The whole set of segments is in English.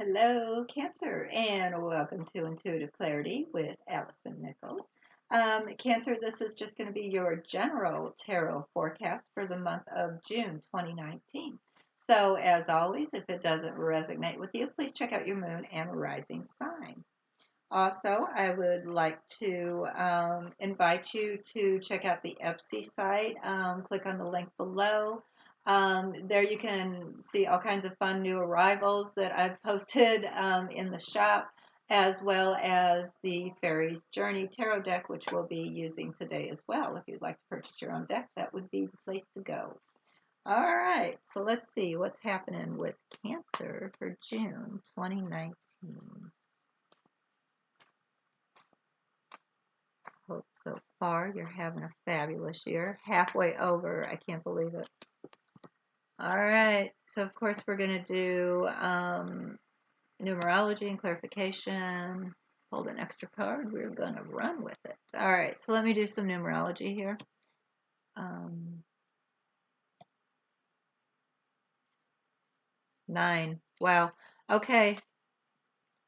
Hello, Cancer, and welcome to Intuitive Clarity with Allison Nichols. Cancer, this is just going to be your general tarot forecast for the month of June 2019. So, as always, if it doesn't resonate with you, please check out your moon and rising sign. Also, I would like to invite you to check out the Etsy site. Click on the link below. There you can see all kinds of fun new arrivals that I've posted in the shop, as well as the Fairies Journey Tarot deck, which we'll be using today as well. If you'd like to purchase your own deck, that would be the place to go. All right, so let's see what's happening with Cancer for June 2019. Hope so far you're having a fabulous year. Halfway over, I can't believe it. All right, so of course we're going to do numerology and clarification. Hold an extra card. We're going to run with it. All right, so let me do some numerology here. 9. Wow. Okay.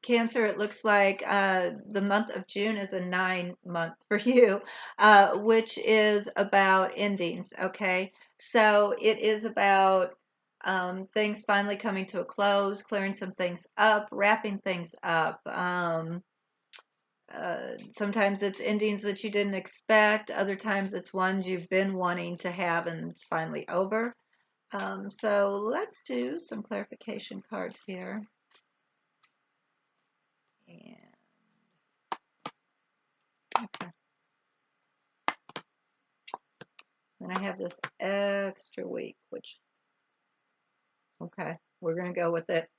Cancer, it looks like the month of June is a 9 month for you, which is about endings. Okay, so it is about things finally coming to a close, clearing some things up, wrapping things up. Sometimes it's endings that you didn't expect, other times it's ones you've been wanting to have and it's finally over. So let's do some clarification cards here. And okay. Then I have this extra week, which, okay, we're going to go with it.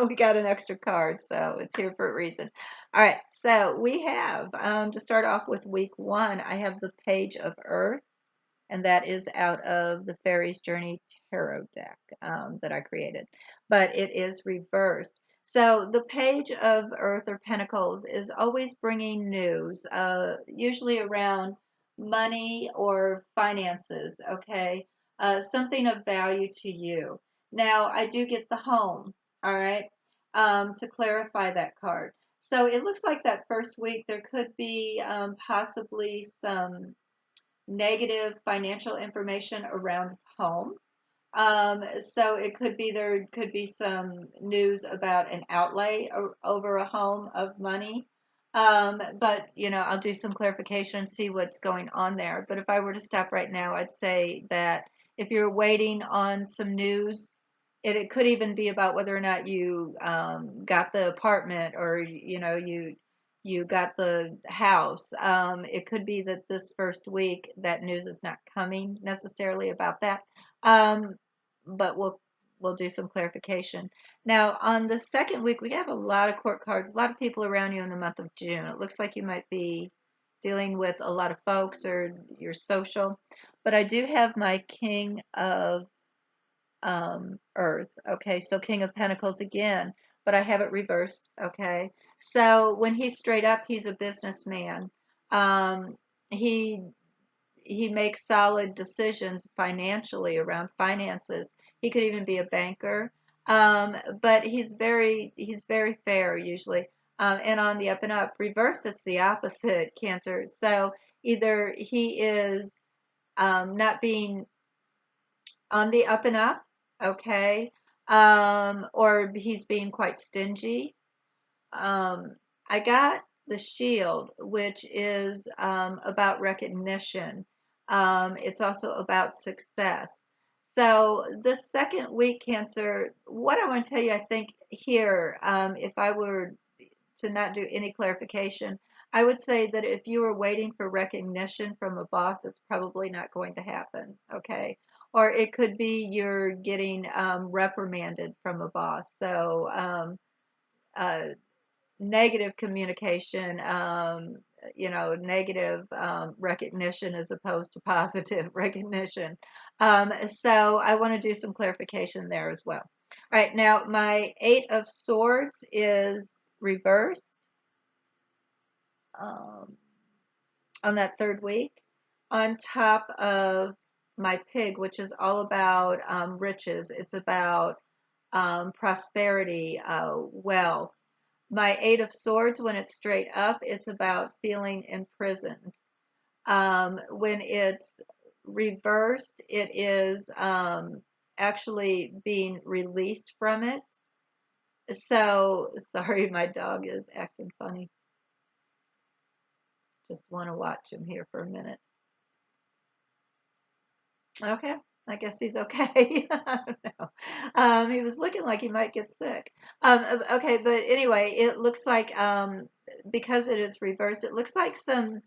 We got an extra card, so it's here for a reason. All right, so we have, to start off with week 1, I have the Page of Earth, and that is out of the Fairies Journey Tarot deck that I created, but it is reversed. So the Page of Earth or Pentacles is always bringing news, usually around money or finances, okay? Something of value to you. Now, I do get the home, all right, to clarify that card. So it looks like that first week there could be possibly some negative financial information around home. So it could be there could be some news about an outlay over a home of money. But I'll do some clarification and see what's going on there. But if I were to stop right now, I'd say that if you're waiting on some news, it could even be about whether or not you got the apartment or you got the house. It could be that this first week that news is not coming necessarily about that. But we'll do some clarification. Now, on the second week, we have a lot of court cards, a lot of people around you in the month of June. It looks like you might be dealing with a lot of folks or you're social. But I do have my King of Earth. Okay, so King of Pentacles again, but I have it reversed. Okay, so when he's straight up, he's a businessman. Um, he he makes solid decisions financially around finances. He could even be a banker, but he's very fair usually. And on the up and up, reverse, it's the opposite, Cancer. So either he is not being on the up and up, okay, or he's being quite stingy. I got the shield, which is about recognition. It's also about success. So the second week, Cancer, what I want to tell you, I think here, if I were to not do any clarification, I would say that if you were waiting for recognition from a boss, it's probably not going to happen, okay? Or it could be you're getting reprimanded from a boss. So uh, negative communication, negative recognition as opposed to positive recognition. So I want to do some clarification there as well. All right, now my Eight of Swords is reversed um, on that third week, on top of my Pig, which is all about riches. It's about prosperity, wealth. My Eight of Swords, when it's straight up, it's about feeling imprisoned. When it's reversed, it is actually being released from it. So, sorry, my dog is acting funny. Just want to watch him here for a minute. Okay, I guess he's okay. I don't know. He was looking like he might get sick. Okay, but anyway, it looks like because it is reversed, it looks like some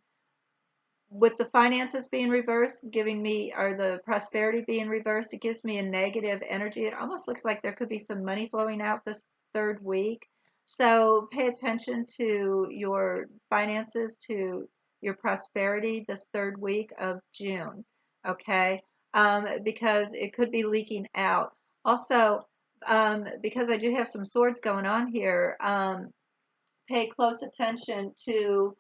with the finances being reversed, giving me, or the prosperity being reversed, it gives me a negative energy. It almost looks like there could be some money flowing out this third week. So pay attention to your finances, to your prosperity this third week of June, okay? Because it could be leaking out. Also, because I do have some swords going on here, pay close attention to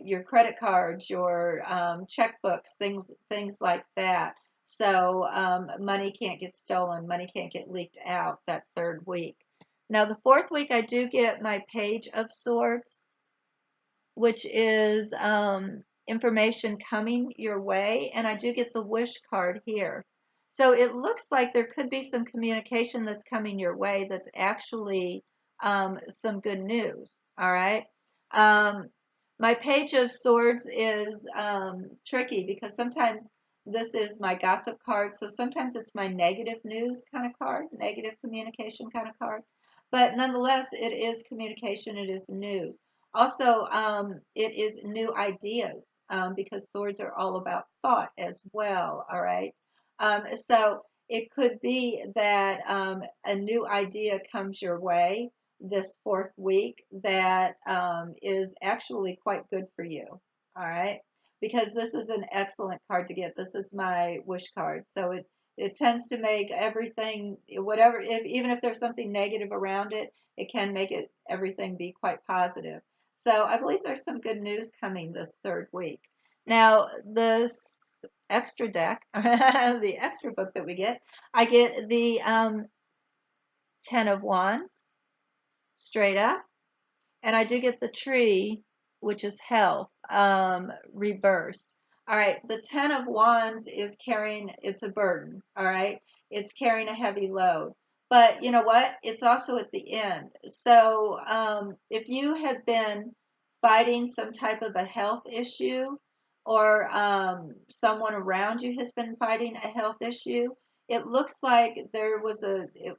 your credit cards, your checkbooks, things like that. So money can't get stolen, money can't get leaked out that third week. Now the fourth week, I do get my Page of Swords, which is information coming your way, and I do get the Wish card here. So it looks like there could be some communication that's coming your way that's actually some good news. All right. Um, my Page of Swords is tricky because sometimes this is my gossip card. So sometimes it's my negative news kind of card, negative communication kind of card. But nonetheless, it is communication, it is news. Also, it is new ideas because swords are all about thought as well. All right. So it could be that a new idea comes your way this fourth week that is actually quite good for you. All right. Because this is an excellent card to get. This is my wish card. So it tends to make everything, whatever, even if there's something negative around it, it can make it everything be quite positive. So I believe there's some good news coming this third week. Now, this extra deck, the extra book that we get, I get the Ten of Wands straight up, and I do get the tree, which is health, reversed. All right, the Ten of Wands is carrying, it's a burden, all right? It's carrying a heavy load. But you know what? It's also at the end. So if you have been fighting some type of a health issue, or someone around you has been fighting a health issue, it looks like it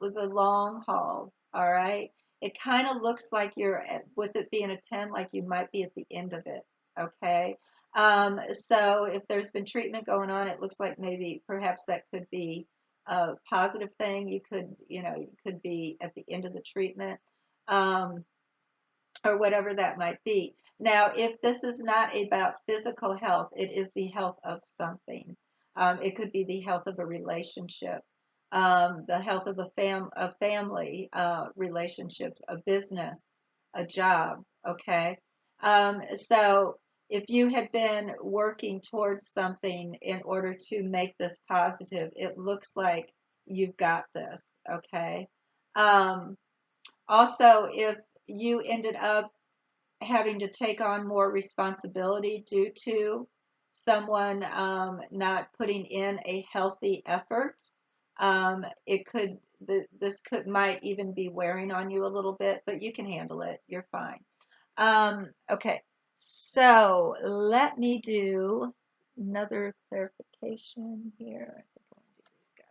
was a long haul, all right? It kind of looks like you're with it being a 10, like you might be at the end of it. Okay. So if there's been treatment going on, it looks like maybe perhaps that could be a positive thing. You could be at the end of the treatment, um, or whatever that might be. Now, if this is not about physical health, it is the health of something. It could be the health of a relationship, the health of a family, relationships, a business, a job. Okay, so if you had been working towards something in order to make this positive, it looks like you've got this. Okay. Um, Also, if you ended up having to take on more responsibility due to someone not putting in a healthy effort, it could this could might even be wearing on you a little bit, but you can handle it. You're fine. Okay, so let me do another clarification here. I think I want to do these guys.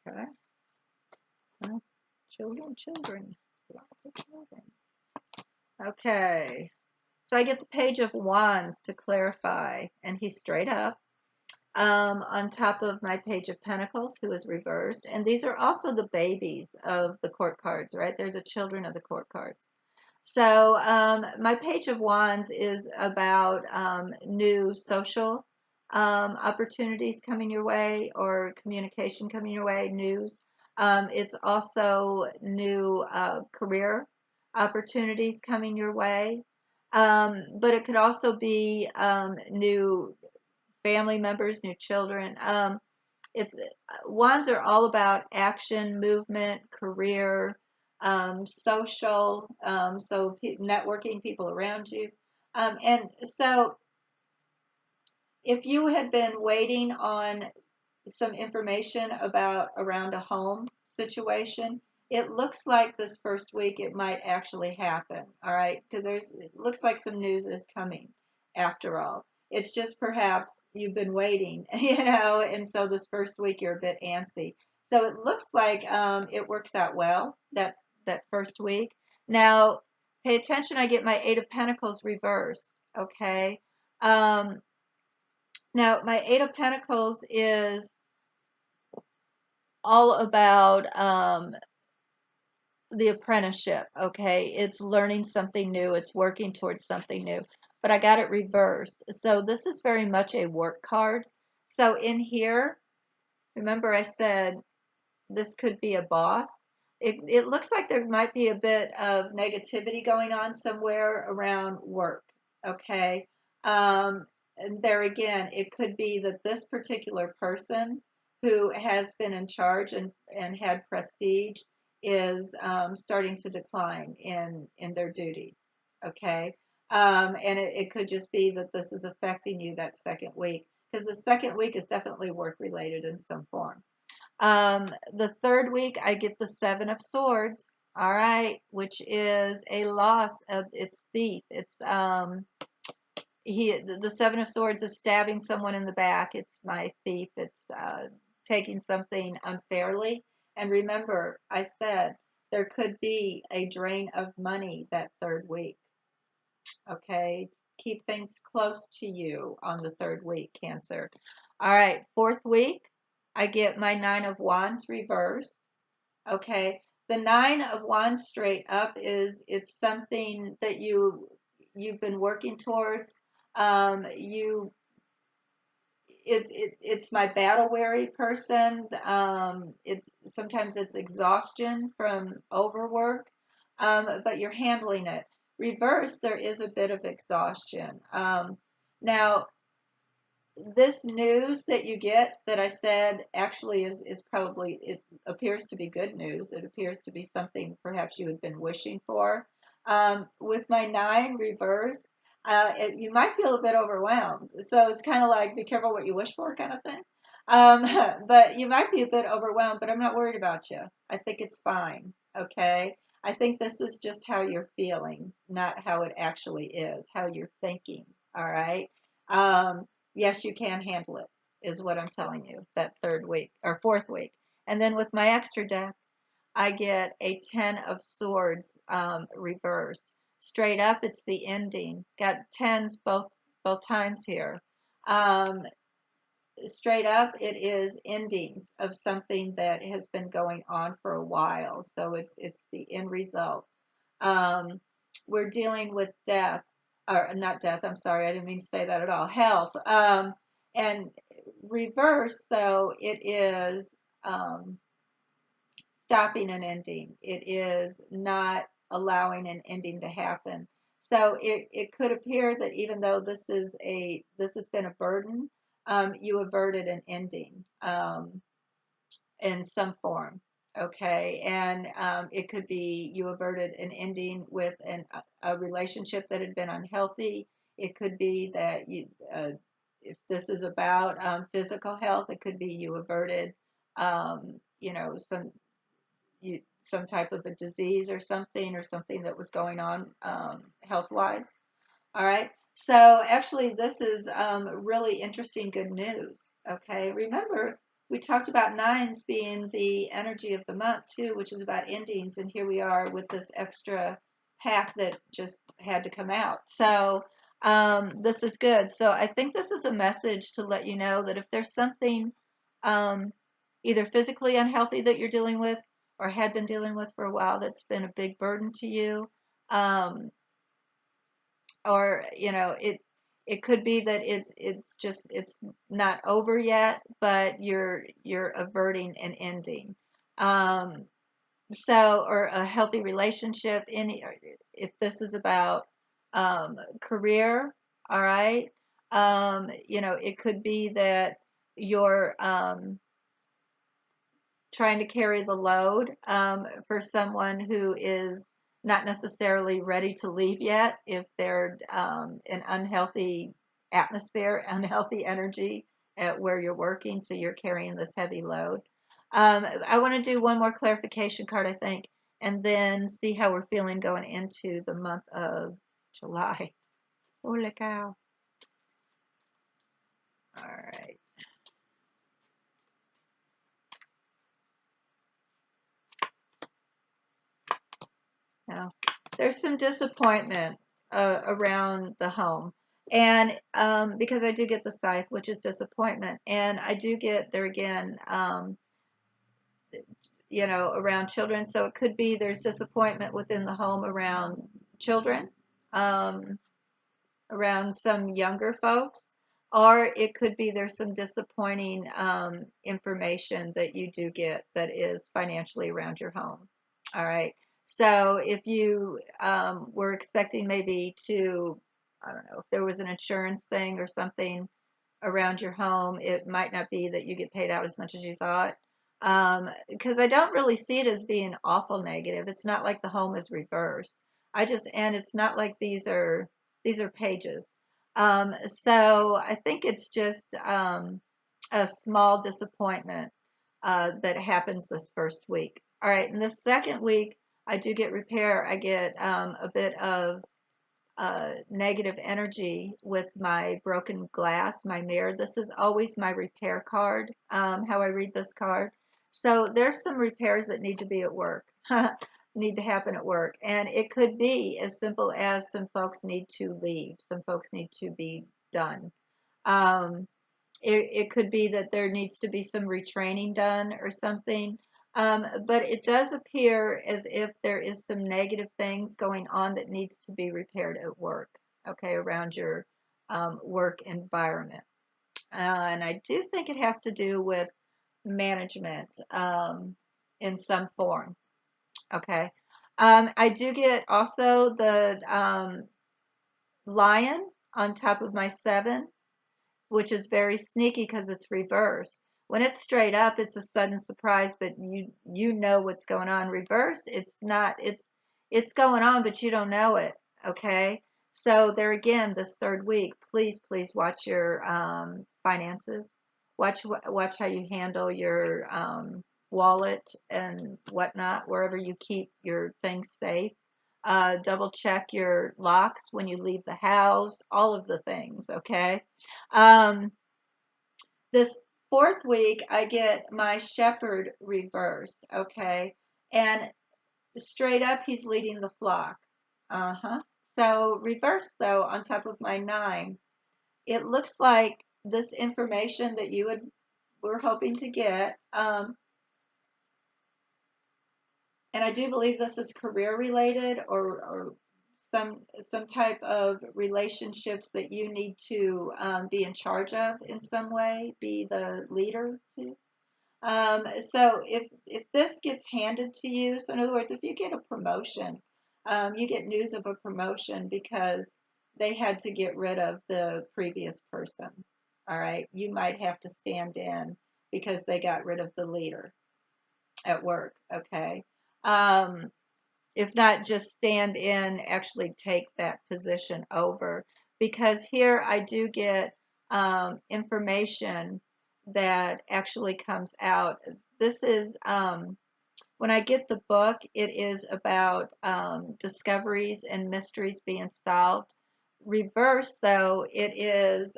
Okay. Well, children, lots of children. Okay. So I get the Page of Wands to clarify, and he's straight up. On top of my Page of Pentacles, who is reversed. And these are also the babies of the court cards, right? They're the children of the court cards. So my Page of Wands is about new social opportunities coming your way or communication coming your way, news. It's also new career opportunities coming your way. But it could also be new family members, new children. It's Wands are all about action, movement, career, social, so networking, people around you. And so if you had been waiting on some information about around a home situation, it looks like this first week it might actually happen. All right, because it looks like some news is coming after all. It's just perhaps you've been waiting, and so this first week you're a bit antsy. So it looks like it works out well that first week. Now, pay attention. I get my Eight of Pentacles reversed. Okay. Um, Now my Eight of Pentacles is all about the apprenticeship. Okay, it's learning something new, it's working towards something new, but I got it reversed. So this is very much a work card. So in here, remember I said this could be a boss. It looks like there might be a bit of negativity going on somewhere around work. Okay, and there again, it could be that this particular person who has been in charge and had prestige is starting to decline in their duties. Okay, and it could just be that this is affecting you that second week, because the second week is definitely work related in some form. The third week, I get the Seven of Swords. All right, which is a loss of its thief. It's the Seven of Swords is stabbing someone in the back. It's my thief. It's taking something unfairly. And remember, I said there could be a drain of money that third week. Okay, keep things close to you on the third week, Cancer. All right, fourth week, I get my Nine of Wands reversed. Okay, the Nine of Wands straight up it's something that you've been working towards. You it's my battle weary person. It's sometimes it's exhaustion from overwork, but you're handling it. Reverse, there is a bit of exhaustion. Now, this news that you get that I said actually is probably, it appears to be good news. It appears to be something perhaps you had been wishing for. With my nine reverse, you might feel a bit overwhelmed. So it's kind of like be careful what you wish for kind of thing. Um, but you might be a bit overwhelmed, but I'm not worried about you. I think it's fine. Okay. I think this is just how you're feeling, not how it actually is, how you're thinking. All right. Um, yes, you can handle it, is what I'm telling you, that third week or fourth week. And then with my extra deck, I get a Ten of Swords reversed. Straight up, it's the ending. Got tens both times here. Um, Straight up, it is endings of something that has been going on for a while. So it's the end result. Um, we're dealing with death, or not death. I'm sorry, I didn't mean to say that at all. Health. And reverse, though, it is stopping an ending. It is not allowing an ending to happen. So it could appear that even though this has been a burden, you averted an ending in some form. Okay, and it could be you averted an ending with a relationship that had been unhealthy. It could be that if this is about physical health, it could be you averted, some some type of a disease or something that was going on health wise. All right. So actually, this is really interesting, good news. Okay. Remember, we talked about nines being the energy of the month too, which is about endings, and here we are with this extra pack that just had to come out. So this is good. So I think this is a message to let you know that if there's something um, either physically unhealthy that you're dealing with or had been dealing with for a while that's been a big burden to you, Um, or it could be that it's not over yet, but you're averting an ending. Um, or a healthy relationship. If this is about career, all right. It could be that you're trying to carry the load for someone who is not necessarily ready to leave yet, if they're an unhealthy atmosphere, unhealthy energy at where you're working, so you're carrying this heavy load. I want to do one more clarification card, I think, and then see how we're feeling going into the month of July. Holy cow. All right. Now, there's some disappointment around the home. And because I do get the scythe, which is disappointment. And I do get there again, around children. So it could be there's disappointment within the home around children, um, around some younger folks. Or it could be there's some disappointing information that you do get that is financially around your home. All right. So if you were expecting maybe to, I don't know, if there was an insurance thing or something around your home, it might not be that you get paid out as much as you thought. Because I don't really see it as being awful negative. It's not like the home is reversed. And it's not like these are pages. So I think it's just a small disappointment that happens this first week. All right, in the second week, I do get repair. I get a bit of negative energy with my broken glass, my mirror. This is always my repair card, how I read this card. So there's some repairs that need to be at work, need to happen at work. And it could be as simple as some folks need to leave, some folks need to be done. Um, it could be that there needs to be some retraining done or something. But it does appear as if there is some negative things going on that needs to be repaired at work, okay, around your work environment. And I do think it has to do with management in some form, okay. I do get also the lion on top of my 7, which is very sneaky because it's reversed. When it's straight up, it's a sudden surprise, but you know what's going on. Reversed, it's not. It's going on, but you don't know it. Okay. So there again, this third week, please watch your finances. Watch how you handle your wallet and whatnot, wherever you keep your things safe. Double check your locks when you leave the house, all of the things, okay? Um, this fourth week, I get my shepherd reversed, okay? And straight up, he's leading the flock. Uh-huh. So reversed, though, on top of my 9, it looks like this information that were hoping to get, and I do believe this is career related, or some type of relationships that you need to be in charge of in some way, be the leader to. So if this gets handed to you, so in other words, if you get a promotion, you get news of a promotion because they had to get rid of the previous person. All right, you might have to stand in because they got rid of the leader at work. Okay. Um, if not, just stand in, actually take that position over. Because here I do get information that actually comes out. This is, when I get the book, it is about discoveries and mysteries being solved. Reverse, though, it is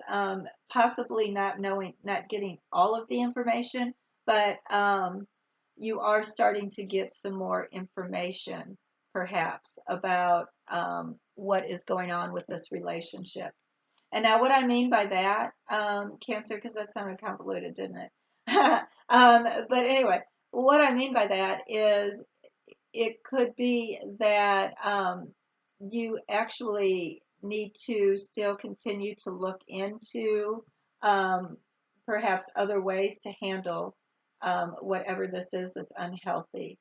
possibly not getting all of the information, but you are starting to get some more information, perhaps, about what is going on with this relationship. And now, what I mean by that, Cancer, because that sounded convoluted, didn't it? But anyway, what I mean by that is it could be that you actually need to still continue to look into um, perhaps other ways to handle whatever this is that's unhealthy.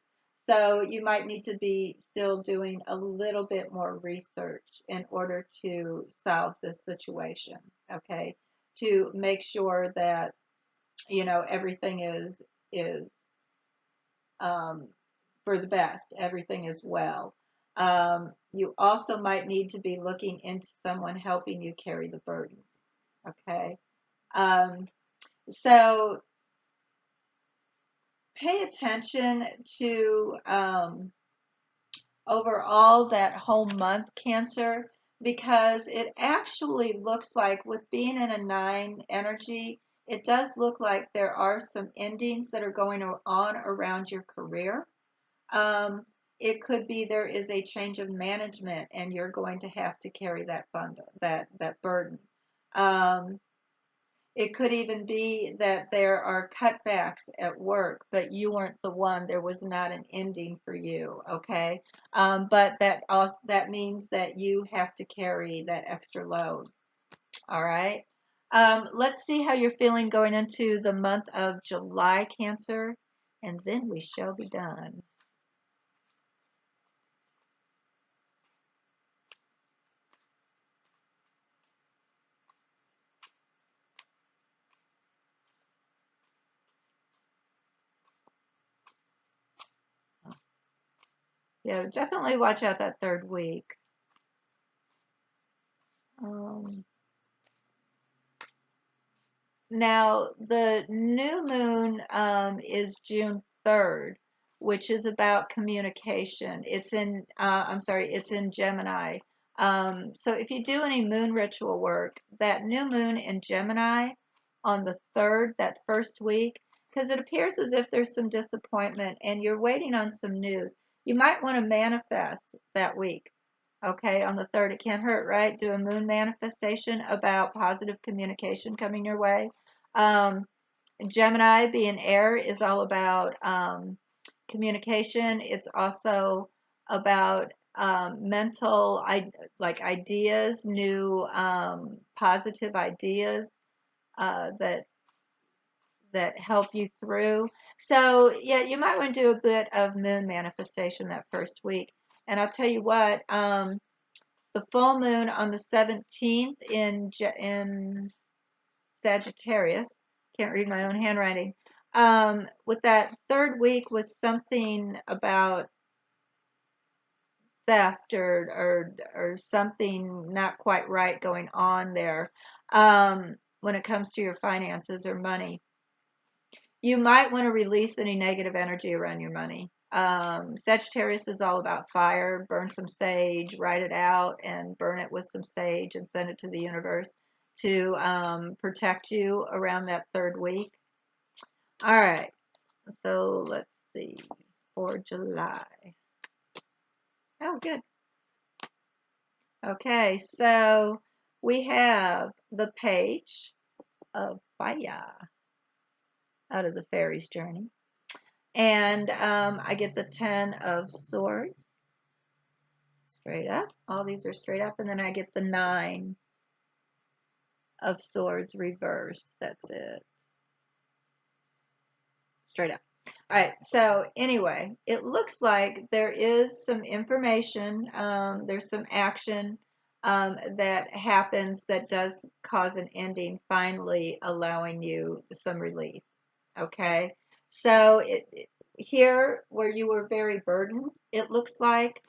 So you might need to be still doing a little bit more research in order to solve this situation, okay? To make sure that everything is um, for the best. Everything is well. You also might need to be looking into someone helping you carry the burdens. Okay. Um, so pay attention to overall that whole month, Cancer, because it actually looks like with being in a 9 energy, it does look like there are some endings that are going on around your career. Um, it could be there is a change of management and you're going to have to carry that bundle, that burden. Um, it could even be that there are cutbacks at work, but you weren't the one. There was not an ending for you, okay? But that means that you have to carry that extra load. All right. Let's see how you're feeling going into the month of July, Cancer, and then we shall be done. Yeah, definitely watch out that third week. Um, Now, the new moon is June 3rd, which is about communication. It's in Gemini. So if you do any moon ritual work, that new moon in Gemini on the 3rd, that first week, because it appears as if there's some disappointment and you're waiting on some news, you might want to manifest that week. Okay, on the 3rd, it can't hurt, right? Do a moon manifestation about positive communication coming your way. Um, Gemini, being air, is all about communication. It's also about like ideas, new positive ideas that help you through. So yeah, you might want to do a bit of moon manifestation that first week. And I'll tell you what, the full moon on the 17th in Sagittarius. Can't read my own handwriting. With that third week, with something about theft or something not quite right going on there, when it comes to your finances or money, you might want to release any negative energy around your money. Sagittarius is all about fire. Burn some sage, write it out, and burn it with some sage and send it to the universe to protect you around that third week. All right, so let's see for July. Oh, good. Okay, so we have the Page of Fire out of the Fairy's Journey. And I get the 10 of Swords straight up. All these are straight up. And then I get the 9 of Swords reversed. That's it. Straight up. All right, so anyway, it looks like there is some information, there's some action that happens that does cause an ending, finally allowing you some relief. Okay, so here where you were very burdened, it looks like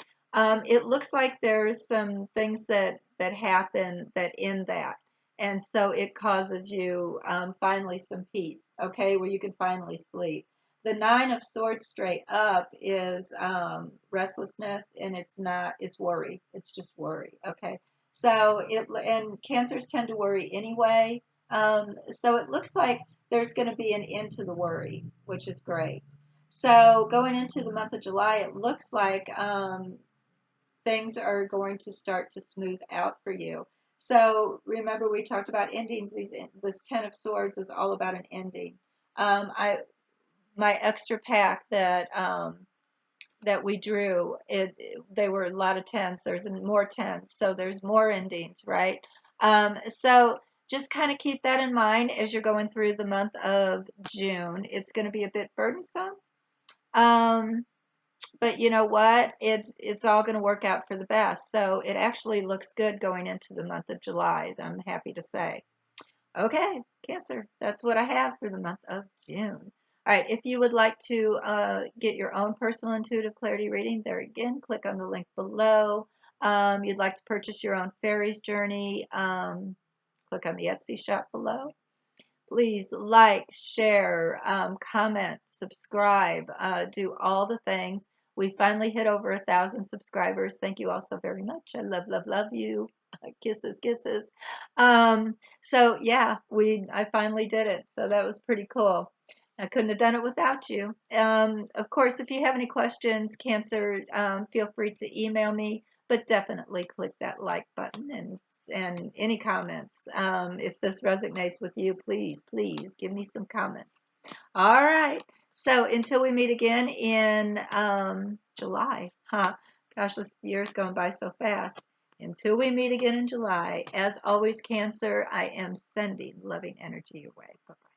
there's some things that happen that end that. And so it causes you finally some peace, okay, where you can finally sleep. The 9 of Swords straight up is restlessness, and it's worry. It's just worry, okay? And cancers tend to worry anyway. So it looks like there's going to be an end to the worry, which is great. So going into the month of July, it looks like things are going to start to smooth out for you. So remember, we talked about endings. This 10 of Swords is all about an ending. My extra pack that that we drew, they were a lot of tens. There's more tens, so there's more endings, right? So just kind of keep that in mind as you're going through the month of June. It's going to be a bit burdensome. But you know what? It's all going to work out for the best. So it actually looks good going into the month of July, I'm happy to say. Okay, Cancer, that's what I have for the month of June. All right, if you would like to get your own personal intuitive clarity reading, there again, click on the link below. You'd like to purchase your own fairies journey, click on the Etsy shop below. Please like, share, comment, subscribe, do all the things. We finally hit over 1,000 subscribers. Thank you all so very much. I love, love, love you. Kisses, kisses. So yeah, I finally did it. So that was pretty cool. I couldn't have done it without you. Of course, if you have any questions, Cancer, feel free to email me, but definitely click that like button and any comments. If this resonates with you, please, please give me some comments. All right. So until we meet again in July, huh? Gosh, this year's going by so fast. Until we meet again in July, as always, Cancer, I am sending loving energy your way. Bye-bye.